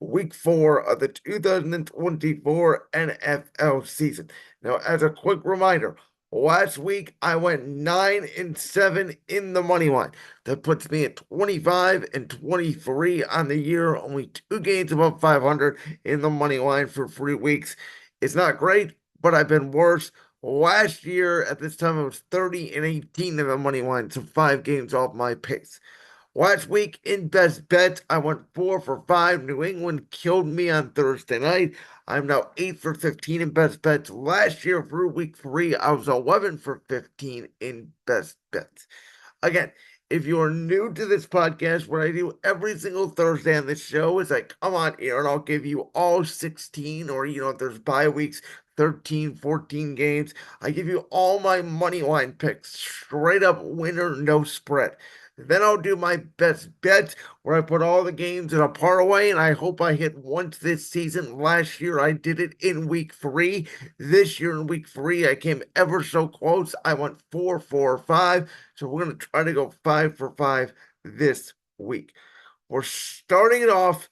week 4 of the 2024 NFL season. Now, as a quick reminder, last week I went 9-7 in the money line. That puts me at 25-23 on the year, only 2 games above 500 in the money line for 3 weeks. It's not great, but I've been worse. Last year at this time, I was 30-18 in the money line, so 5 games off my pace. Last week in best bets, I went 4 for 5. New England killed me on Thursday night. I'm now 8 for 15 in best bets. Last year through week 3, I was 11 for 15 in best bets. Again, if you are new to this podcast, what I do every single Thursday on this show is I come on here and I'll give you all 16, or if there's bye weeks, 13, 14 games. I give you all my money line picks, straight up winner, no spread. Then I'll do my best bets where I put all the games in a parlay, and I hope I hit once this season. Last year I did it in week 3. This year in week 3, I came ever so close. I went 4-4-5. So we're going to try to go 5 for 5 this week. We're starting it off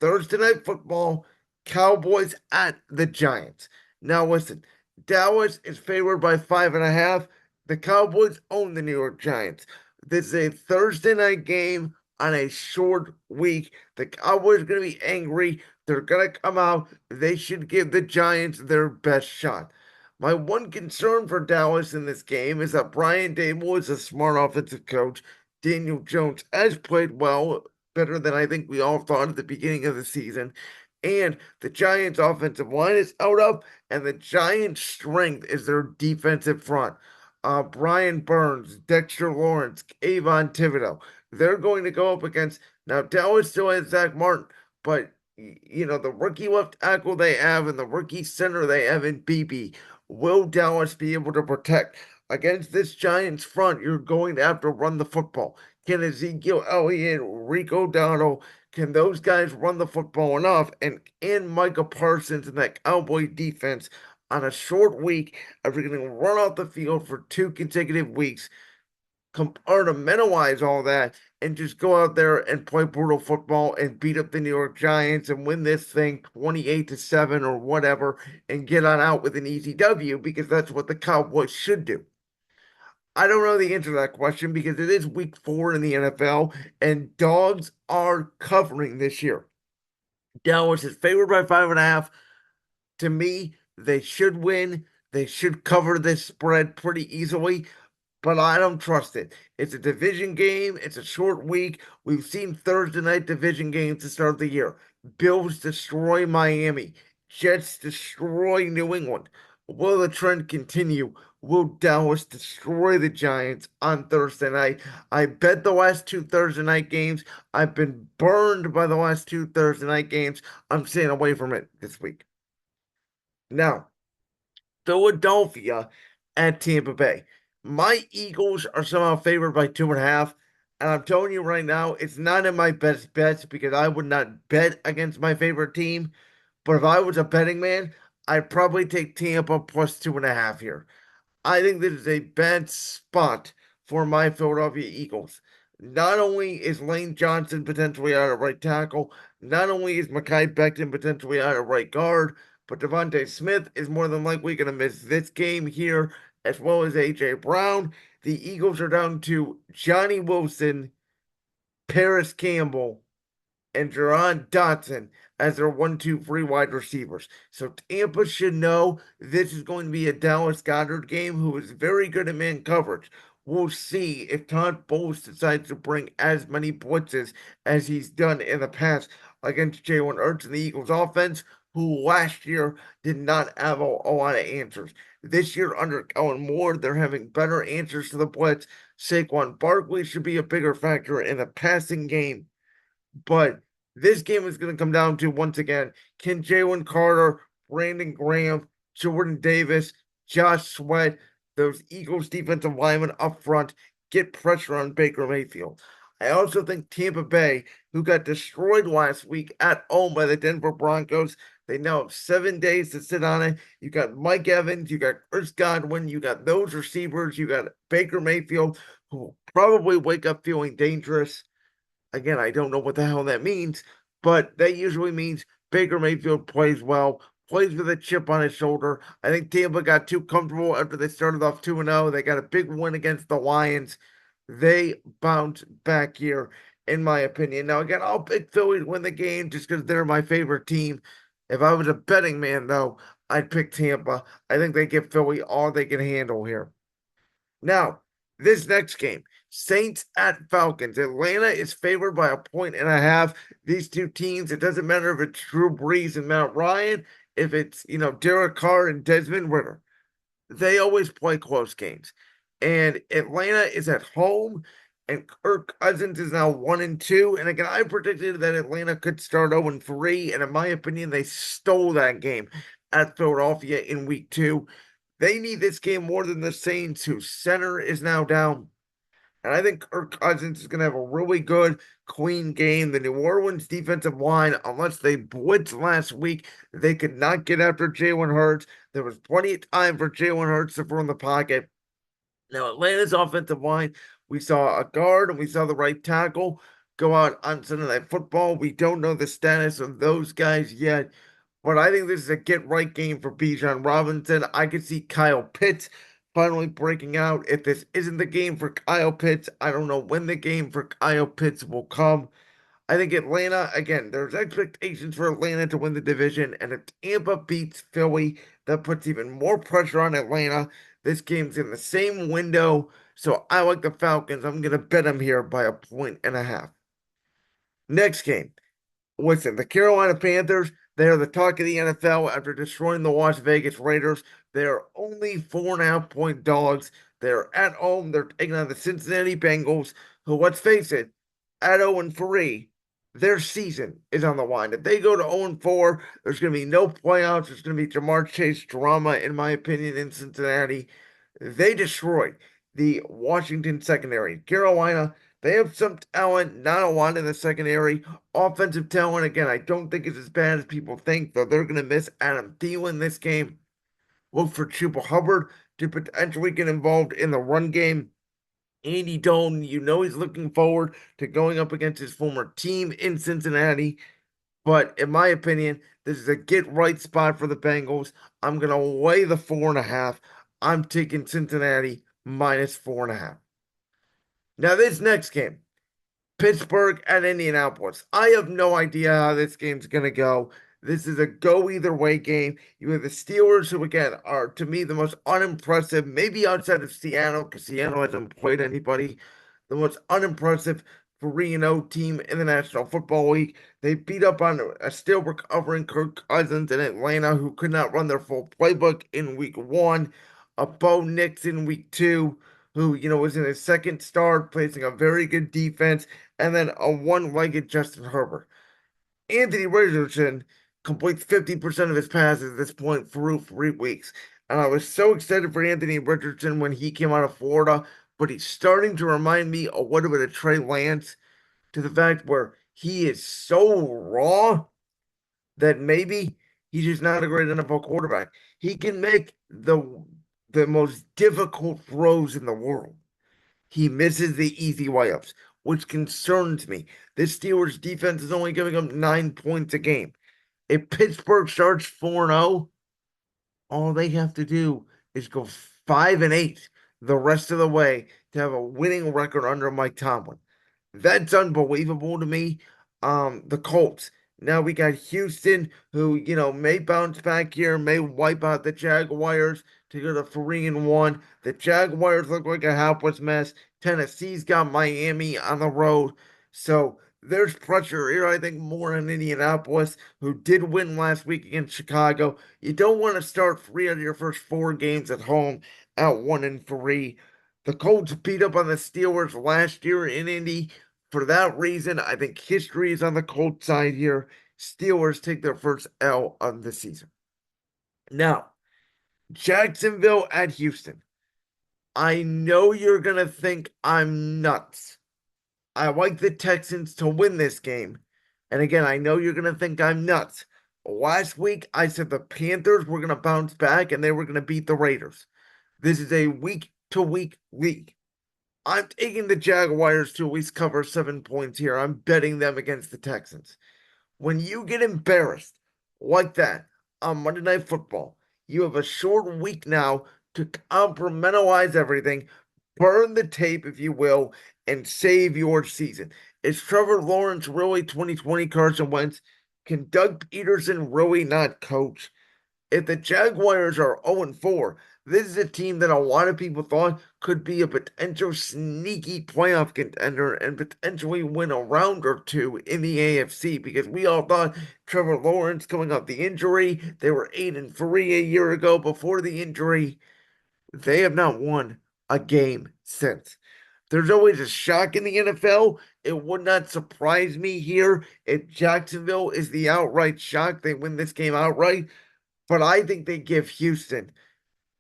Thursday night football, Cowboys at the Giants. Now listen, Dallas is favored by 5.5. The Cowboys own the New York Giants. This is a Thursday night game on a short week. The Cowboys are going to be angry. They're going to come out. They should give the Giants their best shot. My one concern for Dallas in this game is that Brian Daboll is a smart offensive coach. Daniel Jones has played well, better than I think we all thought at the beginning of the season. And the Giants' offensive line is out of, and the Giants' strength is their defensive front. Brian Burns, Dexter Lawrence, Avon Thibodeau. They're going to go up against. Now, Dallas still has Zach Martin, but the rookie left tackle they have and the rookie center they have in BB. Will Dallas be able to protect against this Giants front? You're going to have to run the football. Can Ezekiel Elliott, Rico Dowdle, can those guys run the football enough? And Micah Parsons and that Cowboy defense on a short week after getting run off the field for 2 consecutive weeks, compartmentalize all that and just go out there and play brutal football and beat up the New York Giants and win this thing 28-7 or whatever and get on out with an easy W, because that's what the Cowboys should do. I don't know the answer to that question because it is week 4 in the NFL and dogs are covering this year. Dallas is favored by 5.5. To me, they should win. They should cover this spread pretty easily, but I don't trust it. It's a division game. It's a short week. We've seen Thursday night division games to start the year. Bills destroy Miami. Jets destroy New England. Will the trend continue? Will Dallas destroy the Giants on Thursday night? I bet the last 2 Thursday night games. I've been burned by the last 2 Thursday night games. I'm staying away from it this week. Now, Philadelphia at Tampa Bay. My Eagles are somehow favored by 2.5. And I'm telling you right now, it's not in my best bets because I would not bet against my favorite team. But if I was a betting man, I'd probably take Tampa plus 2.5 here. I think this is a bad spot for my Philadelphia Eagles. Not only is Lane Johnson potentially out of right tackle, not only is Mekhi Becton potentially out of right guard, but Devontae Smith is more than likely going to miss this game here, as well as A.J. Brown. The Eagles are down to Johnny Wilson, Paris Campbell, and Jaron Dotson as their 1, 2, 3 wide receivers. So Tampa should know this is going to be a Dallas Goedert game, who is very good at man coverage. We'll see if Todd Bowles decides to bring as many blitzes as he's done in the past against Jalen Hurts and the Eagles offense, who last year did not have a lot of answers. This year, under Kellen Moore, they're having better answers to the blitz. Saquon Barkley should be a bigger factor in the passing game. But this game is going to come down to, once again, can Jalen Carter, Brandon Graham, Jordan Davis, Josh Sweat, those Eagles defensive linemen up front, get pressure on Baker Mayfield? I also think Tampa Bay, who got destroyed last week at home by the Denver Broncos, they now have 7 days to sit on it. You got Mike Evans, you got Chris Godwin, you got those receivers, you got Baker Mayfield, who will probably wake up feeling dangerous. Again, I don't know what the hell that means, but that usually means Baker Mayfield plays well, plays with a chip on his shoulder. I think Tampa got too comfortable after they started off 2-0. They got a big win against the Lions. They bounce back here, in my opinion. Now, again, I'll pick Philly to win the game just because they're my favorite team. If I was a betting man, though, I'd pick Tampa. I think they give Philly all they can handle here. Now, this next game, Saints at Falcons. Atlanta is favored by a point and a half. These two teams, it doesn't matter if it's Drew Brees and Matt Ryan, if it's, Derek Carr and Desmond Ritter. They always play close games. And Atlanta is at home, and Kirk Cousins is now 1-2. And again, I predicted that Atlanta could start 0-3. And in my opinion, they stole that game at Philadelphia in week 2. They need this game more than the Saints, whose center is now down. And I think Kirk Cousins is going to have a really good, clean game. The New Orleans defensive line, unless they blitzed last week, they could not get after Jalen Hurts. There was plenty of time for Jalen Hurts to throw in the pocket. Now, Atlanta's offensive line, we saw a guard and we saw the right tackle go out on Sunday Night Football. We don't know the status of those guys yet. But I think this is a get right game for Bijan Robinson. I could see Kyle Pitts finally breaking out. If this isn't the game for Kyle Pitts, I don't know when the game for Kyle Pitts will come. I think Atlanta, again, there's expectations for Atlanta to win the division. And if Tampa beats Philly, that puts even more pressure on Atlanta. This game's in the same window. So I like the Falcons. I'm going to bet them here by a point and a half. Next game. Listen, the Carolina Panthers, they are the talk of the NFL after destroying the Las Vegas Raiders. They are only 4.5 point dogs. They're at home. They're taking on the Cincinnati Bengals, who, let's face it, at 0-3, their season is on the line. If they go to 0-4, there's going to be no playoffs. There's going to be Jamar Chase drama, in my opinion, in Cincinnati. They destroyed the Washington secondary. Carolina, they have some talent, not a lot in the secondary. Offensive talent, again, I don't think it's as bad as people think, though they're going to miss Adam Thielen this game. Look for Chuba Hubbard to potentially get involved in the run game. Andy Dalton, he's looking forward to going up against his former team in Cincinnati. But in my opinion, this is a get right spot for the Bengals. I'm going to weigh the 4.5. I'm taking Cincinnati -4.5. Now, this next game, Pittsburgh at Indianapolis. I have no idea how this game's going to go. This is a go either way game. You have the Steelers, who again are to me the most unimpressive, maybe outside of Seattle, because Seattle hasn't played anybody, the most unimpressive 3-0 team in the National Football League. They beat up on a still recovering Kirk Cousins in Atlanta, who could not run their full playbook in week 1. A Bo Nix in week 2, who was in his second start, facing a very good defense, and then a one-legged Justin Herbert. Anthony Richardson completes 50% of his passes at this point through 3 weeks. And I was so excited for Anthony Richardson when he came out of Florida, but he's starting to remind me a little bit of Trey Lance, to the fact where he is so raw that maybe he's just not a great NFL quarterback. He can make the most difficult throws in the world. He misses the easy layups, which concerns me. This Steelers defense is only giving up 9 points a game. If Pittsburgh starts 4-0, all they have to do is go 5-8 the rest of the way to have a winning record under Mike Tomlin. That's unbelievable to me. The Colts. Now we got Houston, who, may bounce back here, may wipe out the Jaguars to go to 3-1. The Jaguars look like a helpless mess. Tennessee's got Miami on the road. So there's pressure here, I think, more in Indianapolis, who did win last week against Chicago. You don't want to start 3 out of your first 4 games at home at 1-3. The Colts beat up on the Steelers last year in Indy. For that reason, I think history is on the Colts side here. Steelers take their first L of the season. Now, Jacksonville at Houston. I know you're going to think I'm nuts. I like the Texans to win this game. And again, I know you're going to think I'm nuts. Last week, I said the Panthers were going to bounce back and they were going to beat the Raiders. This is a week-to-week league. I'm taking the Jaguars to at least cover 7 points here. I'm betting them against the Texans. When you get embarrassed like that on Monday Night Football, you have a short week now to compartmentalize everything, burn the tape, if you will, and save your season. Is Trevor Lawrence really 2020 Carson Wentz? Can Doug Peterson really not coach? If the Jaguars are 0-4, this is a team that a lot of people thought could be a potential sneaky playoff contender and potentially win a round or two in the AFC because we all thought Trevor Lawrence coming off the injury, they were 8-3 a year ago before the injury. They have not won a game since. There's always a shock in the NFL. It would not surprise me here if Jacksonville is the outright shock. They win this game outright, but I think they give Houston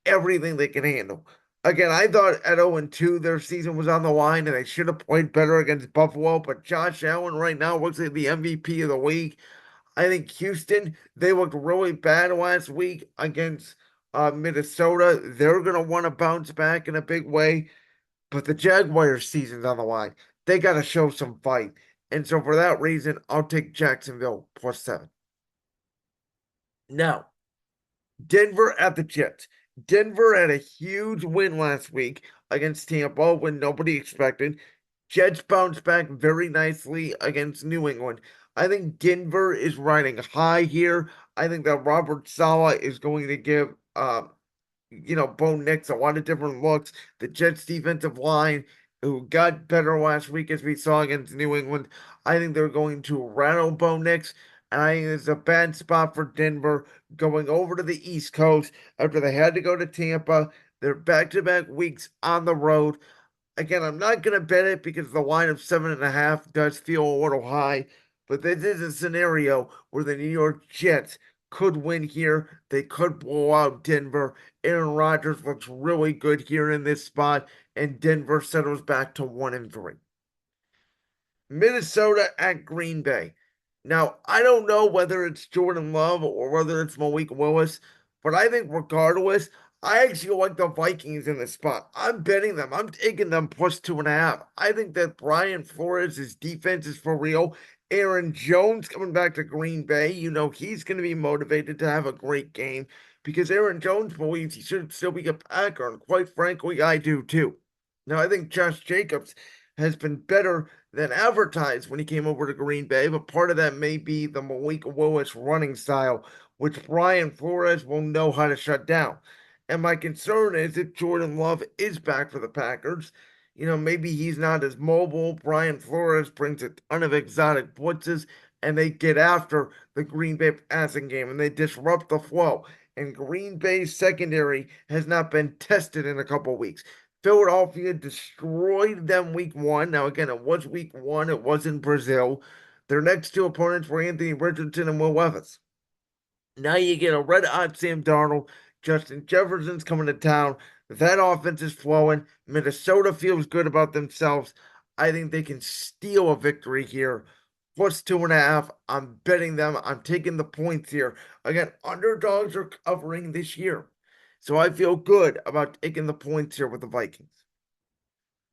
everything they can handle. Again, I thought at 0-2 their season was on the line and they should have played better against Buffalo, but Josh Allen right now looks like the MVP of the league. I think Houston, they looked really bad last week against Minnesota. They're going to want to bounce back in a big way, but the Jaguars' season's on the line. They got to show some fight. And so for that reason, I'll take Jacksonville +7. Now, Denver at the Jets. Denver had a huge win last week against Tampa when nobody expected. Jets bounced back very nicely against New England. I think Denver is riding high here. I think that Robert Saleh is going to give Bo Nix a lot of different looks. The Jets defensive line, who got better last week as we saw against New England, I think they're going to rattle Bo Nix. And I think it's a bad spot for Denver going over to the East Coast after they had to go to Tampa. They're back-to-back weeks on the road. Again, I'm not going to bet it because the line of 7.5 does feel a little high, but this is a scenario where the New York Jets could win here. They could blow out Denver. Aaron Rodgers looks really good here in this spot, and Denver settles back to 1-3. Minnesota at Green Bay. Now, I don't know whether it's Jordan Love or whether it's Malik Willis, but I think regardless, I actually like the Vikings in this spot. I'm betting them. I'm taking them +2.5. I think that Brian Flores' defense is for real. Aaron Jones coming back to Green Bay. He's going to be motivated to have a great game because Aaron Jones believes he should still be a Packer, and quite frankly, I do too. Now, I think Josh Jacobs has been better than advertised when he came over to Green Bay, but part of that may be the Malik Willis running style, which Brian Flores will know how to shut down. And my concern is if Jordan Love is back for the Packers, maybe he's not as mobile. Brian Flores brings a ton of exotic blitzes, and they get after the Green Bay passing game and they disrupt the flow. And Green Bay's secondary has not been tested in a couple weeks. Philadelphia destroyed them week one. Now, again, it was week one, it was in Brazil. Their next two opponents were Anthony Richardson and Will Levis. Now you get a red hot Sam Darnold. Justin Jefferson's coming to town. That offense is flowing. Minnesota feels good about themselves. I think they can steal a victory here. +2.5. I'm betting them. I'm taking the points here. Again, underdogs are covering this year. So I feel good about taking the points here with the Vikings.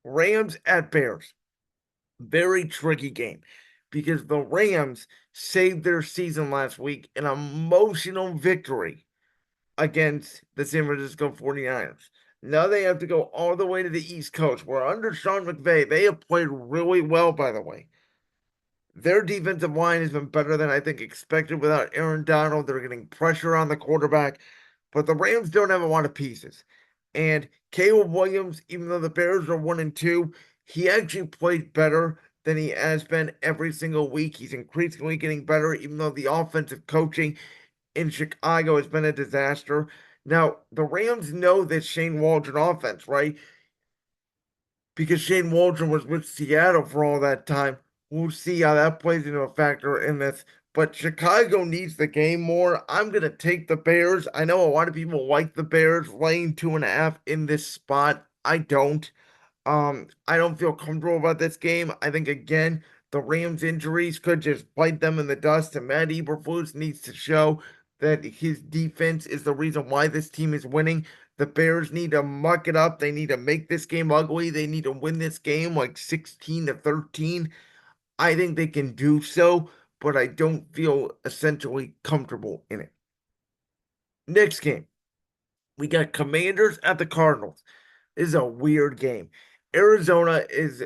Rams at Bears. Very tricky game because the Rams saved their season last week in an emotional victory against the San Francisco 49ers. Now they have to go all the way to the East Coast, where under Sean McVay, they have played really well, by the way. Their defensive line has been better than I think expected without Aaron Donald. They're getting pressure on the quarterback, but the Rams don't have a lot of pieces. And Caleb Williams, even though the Bears are 1-2, he actually played better than he has been every single week. He's increasingly getting better, even though the offensive coaching in Chicago has been a disaster. Now, the Rams know this Shane Waldron offense, right? Because Shane Waldron was with Seattle for all that time. We'll see how that plays into a factor in this. But Chicago needs the game more. I'm going to take the Bears. I know a lot of people like the Bears laying 2.5 in this spot. I don't. I don't feel comfortable about this game. I think, again, the Rams' injuries could just bite them in the dust, and Matt Eberflus needs to show that his defense is the reason why this team is winning. The Bears need to muck it up. They need to make this game ugly. They need to win this game like 16-13. I think they can do so, but I don't feel essentially comfortable in it. Next game, we got Commanders at the Cardinals. This is a weird game. Arizona is,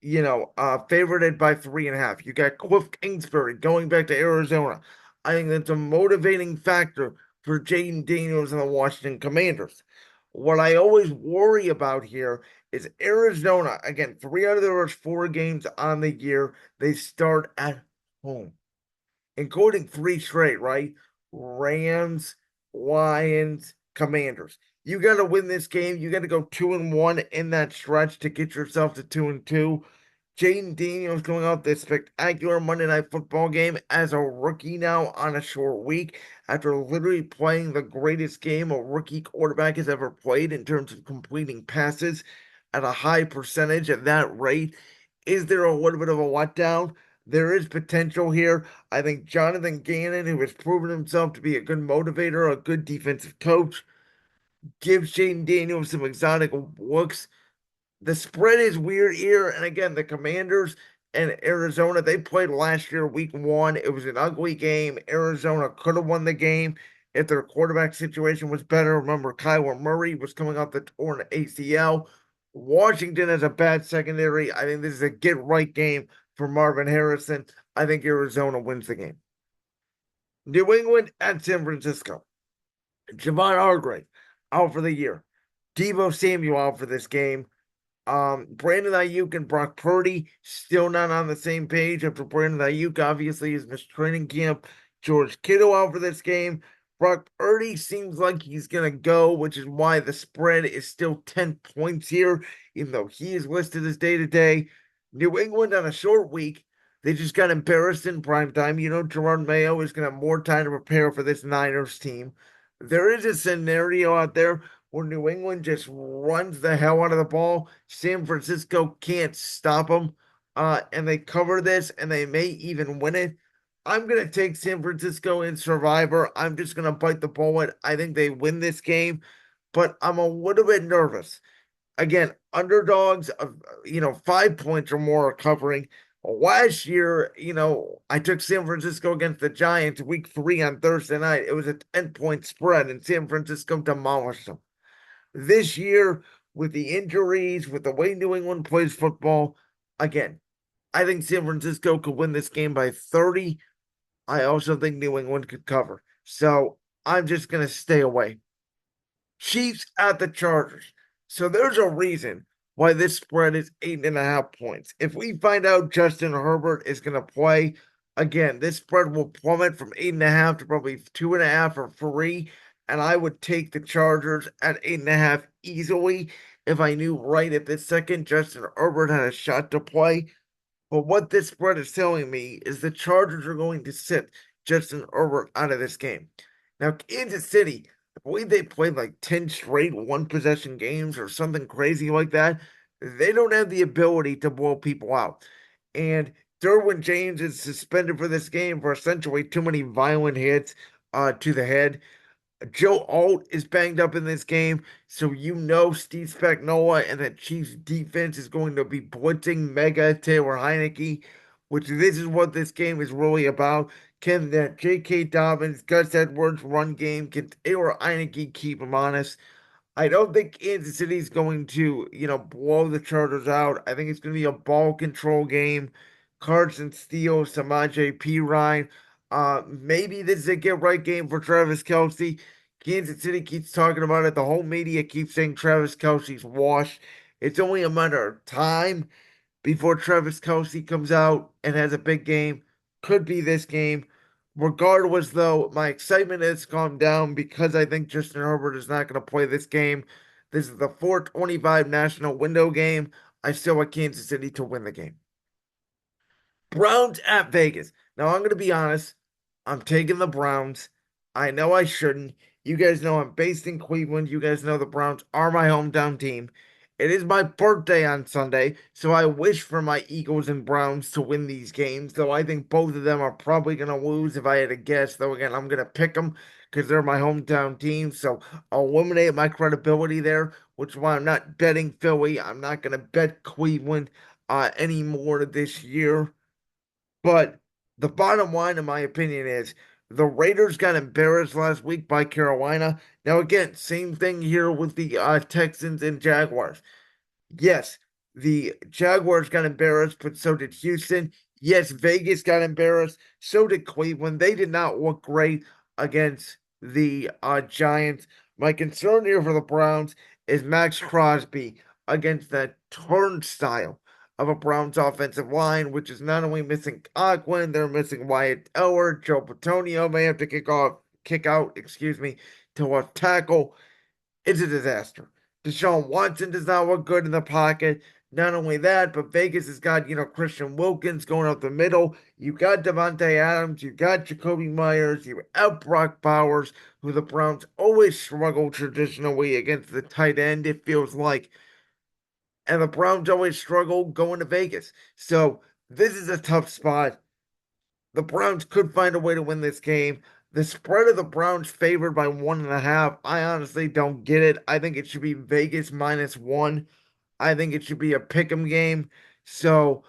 favorited by 3.5. You got Cliff Kingsbury going back to Arizona. I think that's a motivating factor for Jaden Daniels and the Washington Commanders. What I always worry about here is Arizona. Again, three out of their first four games on the year, they start at home, including three straight, right? Rams, Lions, Commanders. You got to win this game. You got to go 2-1 in that stretch to get yourself to 2-2. Jaden Daniels going out this spectacular Monday Night Football game as a rookie now on a short week after literally playing the greatest game a rookie quarterback has ever played in terms of completing passes at a high percentage at that rate. Is there a little bit of a letdown? There is potential here. I think Jonathan Gannon, who has proven himself to be a good motivator, a good defensive coach, gives Jaden Daniels some exotic looks. The spread is weird here. And again, the Commanders and Arizona, they played last year, week one. It was an ugly game. Arizona could have won the game if their quarterback situation was better. Remember, Kyler Murray was coming off the torn ACL. Washington has a bad secondary. I think this is a get right game for Marvin Harrison. I think Arizona wins the game. New England at San Francisco. Javon Hargrave out for the year. Deebo Samuel out for this game. Brandon Ayuk and Brock Purdy still not on the same page after Brandon Ayuk obviously has missed training camp. George Kittle out for this game. Brock Purdy seems like he's gonna go, which is why the spread is still 10 points here, even though he is listed as day to day. New England on a short week. They just got embarrassed in prime time. Gerard Mayo is gonna have more time to prepare for this Niners team. There is a scenario out there where New England just runs the hell out of the ball. San Francisco can't stop them, and they cover this, and they may even win it. I'm going to take San Francisco in Survivor. I'm just going to bite the bullet. I think they win this game, but I'm a little bit nervous. Again, underdogs of 5 points or more are covering. Last year, I took San Francisco against the Giants week 3 on Thursday night. It was a 10-point spread, and San Francisco demolished them. This year, with the injuries, with the way New England plays football, again, I think San Francisco could win this game by 30. I also think New England could cover. So I'm just going to stay away. Chiefs at the Chargers. So there's a reason why this spread is 8.5 points. If we find out Justin Herbert is going to play, again, this spread will plummet from 8.5 to probably 2.5 or 3. And I would take the Chargers at 8.5 easily if I knew right at this second Justin Herbert had a shot to play. But what this spread is telling me is the Chargers are going to sit Justin Herbert out of this game. Now, Kansas City, I believe they played like 10 straight one possession games or something crazy like that. They don't have the ability to blow people out. And Derwin James is suspended for this game for essentially too many violent hits to the head. Joe Alt is banged up in this game, so Steve Spagnuolo and the Chiefs defense is going to be blitzing mega Taylor Heineke, which this is what this game is really about. Can that J.K. Dobbins, Gus Edwards run game, can Taylor Heineke keep him honest? I don't think Kansas City is going to, blow the Chargers out. I think it's going to be a ball control game. Carson Steele, Samaje Perine. Maybe this is a get right game for Travis Kelce. Kansas City keeps talking about it. The whole media keeps saying Travis Kelce's washed. It's only a matter of time before Travis Kelce comes out and has a big game. Could be this game. Regardless, though, my excitement has calmed down because I think Justin Herbert is not going to play this game. This is the 425 national window game. I still want Kansas City to win the game. Browns at Vegas. Now, I'm going to be honest. I'm taking the Browns. I know I shouldn't. You guys know I'm based in Cleveland. You guys know the Browns are my hometown team. It is my birthday on Sunday, so I wish for my Eagles and Browns to win these games, though I think both of them are probably going to lose if I had to guess. Though, again, I'm going to pick them because they're my hometown team, so I'll eliminate my credibility there, which is why I'm not betting Philly. I'm not going to bet Cleveland anymore this year. But The bottom line, in my opinion, is the Raiders got embarrassed last week by Carolina. Now, again, same thing here with the Texans and Jaguars. Yes, the Jaguars got embarrassed, but so did Houston. Yes, Vegas got embarrassed. So did Cleveland. They did not look great against the Giants. My concern here for the Browns is Max Crosby against that turnstile of a Browns offensive line, which is not only missing Conklin, they're missing Wyatt Teller. Joe Patonio may have to kick out, to left tackle. It's a disaster. Deshaun Watson does not look good in the pocket. Not only that, but Vegas has got, Christian Wilkins going up the middle. You got Devontae Adams. You got Jacoby Myers. You have Brock Bowers, who the Browns always struggle traditionally against the tight end, it feels like. And the Browns always struggle going to Vegas. So this is a tough spot. The Browns could find a way to win this game. The spread of the Browns favored by 1.5. I honestly don't get it. I think it should be Vegas -1. I think it should be a pick 'em game. So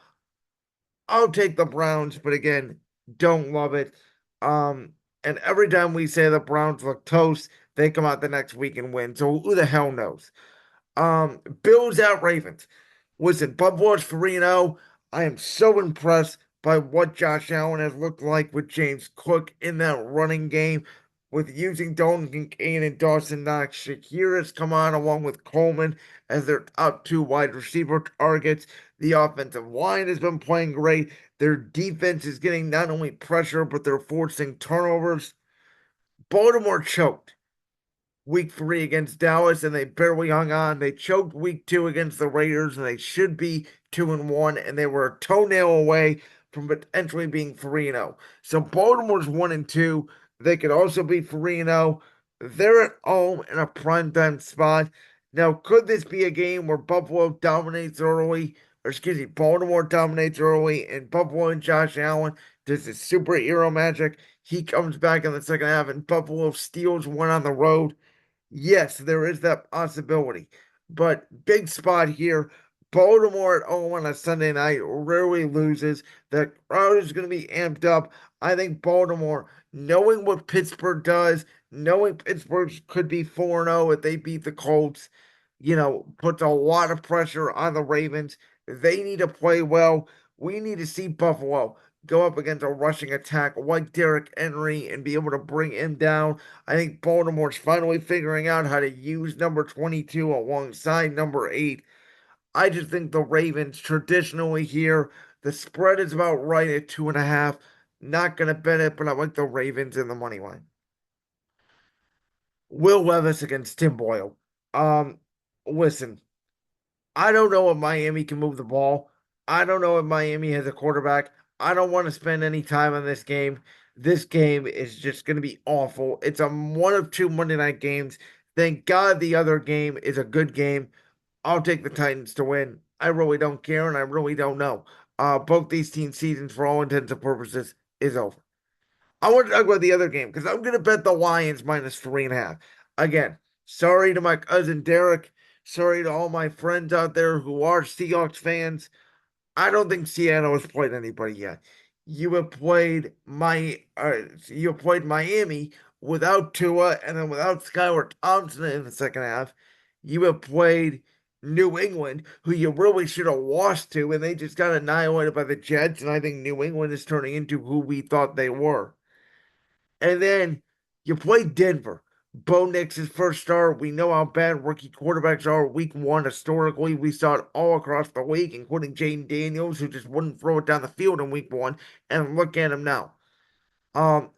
I'll take the Browns, but again, don't love it. And every time we say the Browns look toast, they come out the next week and win. So who the hell knows? Bills at Ravens. Listen, Buffalo's 3-0. I am so impressed by what Josh Allen has looked like with James Cook in that running game, with using Dalton Kincaid and Dawson Knox. Shakir has come on along with Coleman as their top two wide receiver targets. The offensive line has been playing great. Their defense is getting not only pressure, but they're forcing turnovers. Baltimore choked week 3 against Dallas, and they barely hung on. They choked week 2 against the Raiders, and they should be 2-1, and they were a toenail away from potentially being 3-0. So Baltimore's 1-2. They could also be 3-0. They're at home in a primetime spot. Now, could this be a game where Buffalo dominates early? Or excuse me, Baltimore dominates early, and Buffalo and Josh Allen does his superhero magic. He comes back in the second half, and Buffalo steals one on the road. Yes, there is that possibility. But big spot here. Baltimore at home on a Sunday night rarely loses. The crowd is going to be amped up. I think Baltimore, knowing what Pittsburgh does, knowing Pittsburgh could be 4-0 if they beat the Colts, puts a lot of pressure on the Ravens. They need to play well. We need to see Buffalo go up against a rushing attack like Derrick Henry and be able to bring him down. I think Baltimore's finally figuring out how to use number 22 alongside number 8. I just think the Ravens traditionally here, the spread is about right at 2.5. Not going to bet it, but I like the Ravens in the money line. Will Levis against Tim Boyle. Um, Listen, I don't know if Miami can move the ball. I don't know if Miami has a quarterback. I don't want to spend any time on this game. This game is just going to be awful. It's a one of two Monday night games. Thank God the other game is a good game. I'll take the Titans to win. I really don't care, and I really don't know. Both these team seasons, for all intents and purposes, is over. I want to talk about the other game because I'm going to bet the Lions -3.5. Again, sorry to my cousin Derek. Sorry to all my friends out there who are Seahawks fans. I don't think Seattle has played anybody yet. You have played Miami without Tua and then without Skylar Thompson in the second half. You have played New England, who you really should have lost to, and they just got annihilated by the Jets. And I think New England is turning into who we thought they were. And then you play Denver. Bo Nix's first start. We know how bad rookie quarterbacks are week 1 historically. We saw it all across the league, including Jaden Daniels, who just wouldn't throw it down the field in week 1. And look at him now.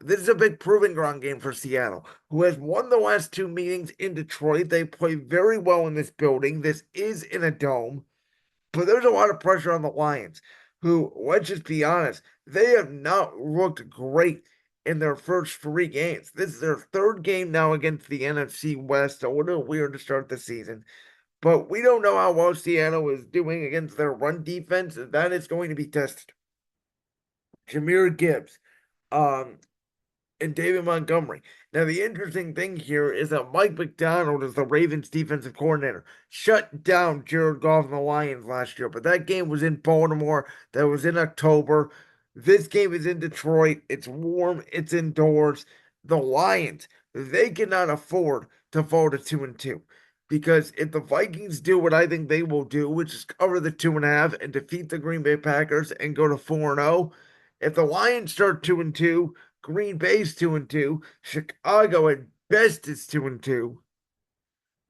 This is a big proving ground game for Seattle, who has won the last 2 meetings in Detroit. They play very well in this building. This is in a dome. But there's a lot of pressure on the Lions, who, let's just be honest, they have not looked great in their first 3 games. This is their third game now against the NFC West, so a little weird to start the season. But we don't know how well Seattle is doing against their run defense, and that is going to be tested. Jahmyr Gibbs, um, and David Montgomery. Now, the interesting thing here is that Mike Macdonald is the Ravens defensive coordinator. Shut down Jared Goff and the Lions last year, but that game was in Baltimore. That was in October. This game is in Detroit. It's warm. It's indoors. The Lions, they cannot afford to fall to 2-2. Because if the Vikings do what I think they will do, which is cover the 2.5 and defeat the Green Bay Packers and go to 4-0, if the Lions start 2-2, Green Bay's 2-2, Chicago at best is 2-2,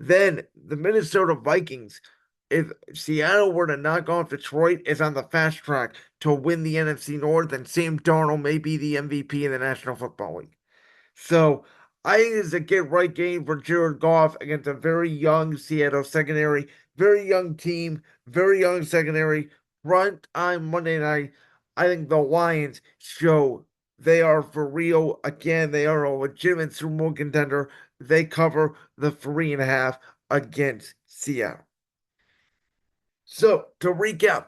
then the Minnesota Vikings, if Seattle were to knock off Detroit, is on the fast track to win the NFC North, and Sam Darnold may be the MVP in the National Football League. So I think it's a get right game for Jared Goff against a very young Seattle secondary, very young team, very young secondary. Front time Monday night, I think the Lions show they are for real. Again, they are a legitimate Super Bowl contender. They cover the 3.5 against Seattle. So to recap,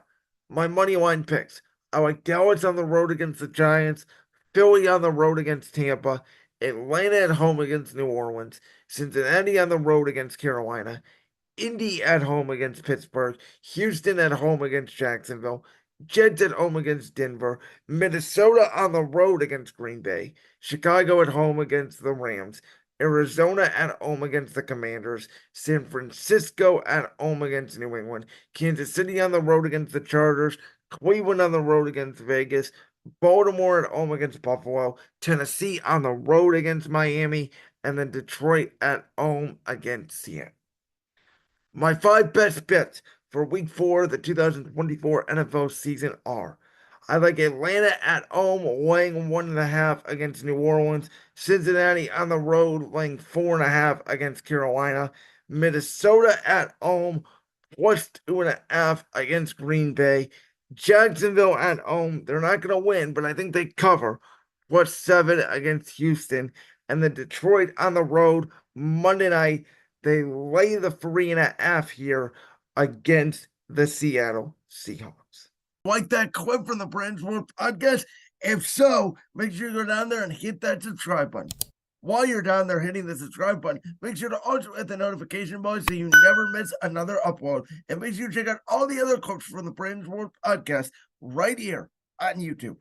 my money line picks. I like Dallas on the road against the Giants, Philly on the road against Tampa, Atlanta at home against New Orleans, Cincinnati on the road against Carolina, Indy at home against Pittsburgh, Houston at home against Jacksonville, Jets at home against Denver, Minnesota on the road against Green Bay, Chicago at home against the Rams, Arizona at home against the Commanders, San Francisco at home against New England, Kansas City on the road against the Chargers, Cleveland on the road against Vegas, Baltimore at home against Buffalo, Tennessee on the road against Miami, and then Detroit at home against Seattle. My 5 best bets for week 4 of the 2024 NFL season are: I like Atlanta at home laying 1.5 against New Orleans, Cincinnati on the road laying 4.5 against Carolina, Minnesota at home plus 2.5 against Green Bay, Jacksonville at home. They're not going to win, but I think they cover plus 7 against Houston, and then Detroit on the road Monday night. They lay the 3.5 here against the Seattle Seahawks. Like that clip from the Brand's World podcast? If so, make sure you go down there and hit that subscribe button. While you're down there hitting the subscribe button, make sure to also hit the notification bell so you never miss another upload. And make sure you check out all the other clips from the Brand's World podcast right here on YouTube.